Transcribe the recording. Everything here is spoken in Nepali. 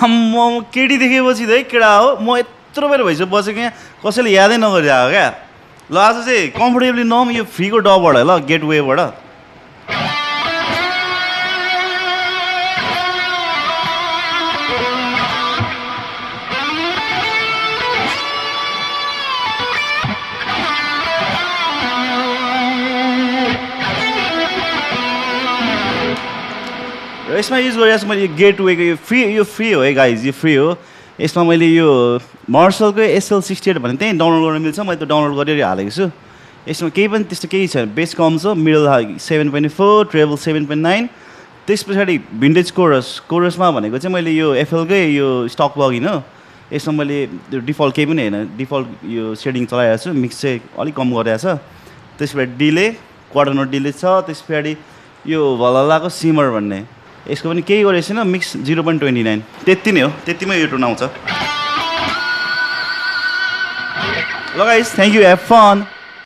म केटी देखेपछि त है केटा हो म यत्रो बेर भइसक्यो बसेको यहाँ कसैले यादै नगरिरहेको क्या ल आज चाहिँ कम्फोर्टेबली नम यो फ्रीको डबाट ल गेटवेबाट र यसमा युज गरिरहेको छु मैले यो गेटवेको यो फ्री हो है गाइज यो फ्री हो यसमा मैले यो मार्सलको SL68 भने त्यहीँ डाउनलोड गर्न मिल्छ मैले त डाउनलोड गरेर हालेको छु यसमा केही पनि त्यस्तो केही छैन बेस कम छ मिडल 7.4 ट्रेबल 7.9 त्यस पछाडि भिन्टेज कोरसमा भनेको चाहिँ मैले यो एफएलकै यो स्टक प्लगइन हो यसमा मैले त्यो डिफल्ट केही पनि होइन डिफल्ट यो सेडिङ चलाइरहेको छु मिक्स चाहिँ अलिक कम गरिरहेको छ त्यस पछाडि डिले क्वार्टर नोट डिले छ त्यस पछाडि यो भलल्लाको सिमर भन्ने यसको पनि केही गरेको छैन मिक्स 0.29 त्यति नै हो त्यतिमै यो टुन आउँछ ल guys thank you have fun